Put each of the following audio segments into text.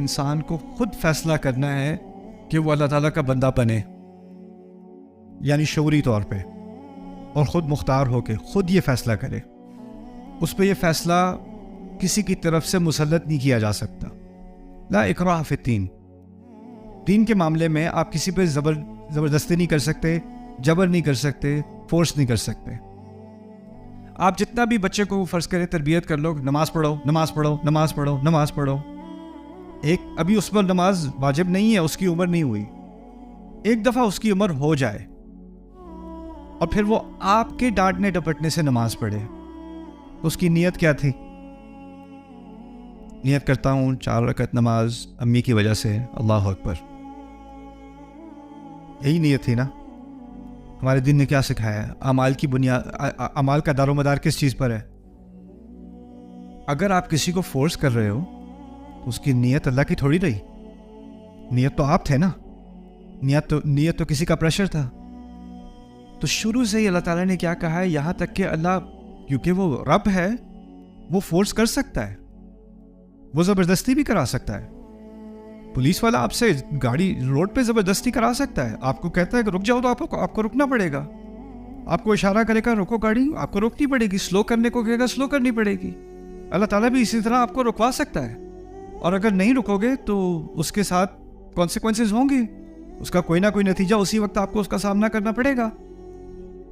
انسان کو خود فیصلہ کرنا ہے کہ وہ اللہ تعالیٰ کا بندہ بنے، یعنی شعوری طور پہ، اور خود مختار ہو کے خود یہ فیصلہ کرے. اس پہ یہ فیصلہ کسی کی طرف سے مسلط نہیں کیا جا سکتا. لا اکراہ فی الدین. دین کے معاملے میں آپ کسی پہ زبردستی نہیں کر سکتے، جبر نہیں کر سکتے، فورس نہیں کر سکتے. آپ جتنا بھی بچے کو فرض کرے تربیت کر لو، نماز پڑھو نماز پڑھو نماز پڑھو نماز پڑھو، ابھی اس پر نماز واجب نہیں ہے، اس کی عمر نہیں ہوئی. ایک دفعہ اس کی عمر ہو جائے اور پھر وہ آپ کے ڈانٹنے ڈپٹنے سے نماز پڑھے، اس کی نیت کیا تھی؟ نیت کرتا ہوں 4 رکعت نماز امی کی وجہ سے، اللہ اکبر. یہی نیت تھی نا. ہمارے دین نے کیا سکھایا ہے؟ اعمال کی بنیاد، اعمال کا دار و مدار کس چیز پر ہے؟ اگر آپ کسی کو فورس کر رہے ہو تو اس کی نیت اللہ کی تھوڑی رہی. نیت تو آپ تھے نا، نیت تو کسی کا پریشر تھا. تو شروع سے ہی اللہ تعالیٰ نے کیا کہا ہے، یہاں تک کہ اللہ، کیونکہ وہ رب ہے، وہ فورس کر سکتا ہے، وہ زبردستی بھی کرا سکتا ہے. پولیس والا آپ سے گاڑی روڈ پہ زبردستی کرا سکتا ہے. آپ کو کہتا ہے کہ رک جاؤ تو آپ کو رکنا پڑے گا. آپ کو اشارہ کرے گا رکو گاڑی، آپ کو روکنی پڑے گی. سلو کرنے کو کہے گا سلو کرنی پڑے گی. اللہ تعالیٰ بھی اسی طرح آپ کو رکوا سکتا ہے، اور اگر نہیں رکو گے تو اس کے ساتھ کانسیکوینسز ہوں گے، اس کا کوئی نہ کوئی نتیجہ اسی وقت آپ کو اس کا سامنا کرنا پڑے گا.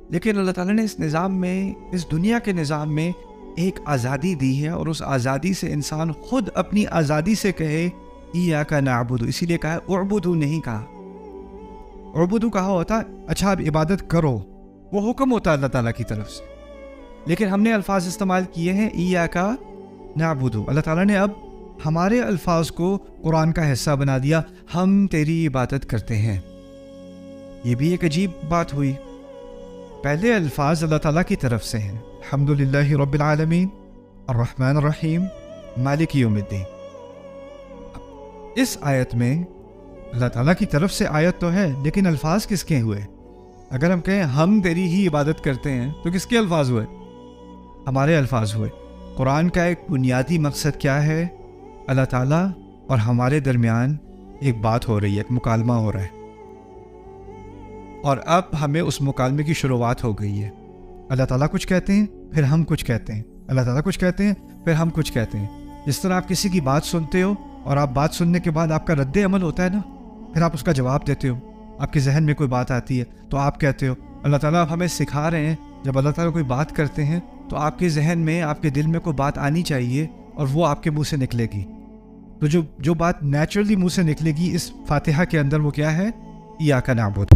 لیکن اللہ تعالیٰ نے اس نظام میں، اس دنیا کے نظام میں ایک آزادی دی ہے، اور اس آزادی سے انسان خود اپنی آزادی سے کہے ایاک نعبد. اسی لیے کہا اعبدوا نہیں کہا. اعبدوا کہا ہوتا اچھا آپ عبادت کرو، وہ حکم ہوتا ہے اللہ تعالیٰ کی طرف سے. لیکن ہم نے الفاظ استعمال کیے ہیں ایاک نعبد. اللہ تعالیٰ نے اب ہمارے الفاظ کو قرآن کا حصہ بنا دیا، ہم تیری عبادت کرتے ہیں. یہ بھی ایک عجیب بات ہوئی. پہلے الفاظ اللہ تعالیٰ کی طرف سے ہیں، الحمدللہ رب العالمین الرحمن الرحیم مالک یوم الدین. اس آیت میں اللہ تعالیٰ کی طرف سے آیت تو ہے، لیکن الفاظ کس کے ہوئے؟ اگر ہم کہیں ہم تیری ہی عبادت کرتے ہیں تو کس کے الفاظ ہوئے؟ ہمارے الفاظ ہوئے. قرآن کا ایک بنیادی مقصد کیا ہے؟ اللہ تعالیٰ اور ہمارے درمیان ایک بات ہو رہی ہے، ایک مکالمہ ہو رہا ہے، اور اب ہمیں اس مکالمے کی شروعات ہو گئی ہے. اللہ تعالیٰ کچھ کہتے ہیں پھر ہم کچھ کہتے ہیں، اللہ تعالیٰ کچھ کہتے ہیں پھر ہم کچھ کہتے ہیں. جس طرح آپ کسی کی بات سنتے ہو اور آپ بات سننے کے بعد آپ کا رد عمل ہوتا ہے نا، پھر آپ اس کا جواب دیتے ہو. آپ کے ذہن میں کوئی بات آتی ہے تو آپ کہتے ہو. اللہ تعالیٰ اب ہمیں سکھا رہے ہیں، جب اللہ تعالیٰ کوئی بات کرتے ہیں تو آپ کے ذہن میں، آپ کے دل میں کوئی بات آنی چاہیے، اور وہ آپ کے منہ سے نکلے گی. تو جو بات نیچرلی منہ سے نکلے گی اس فاتحہ کے اندر، وہ کیا ہے؟ ایاک نعبد.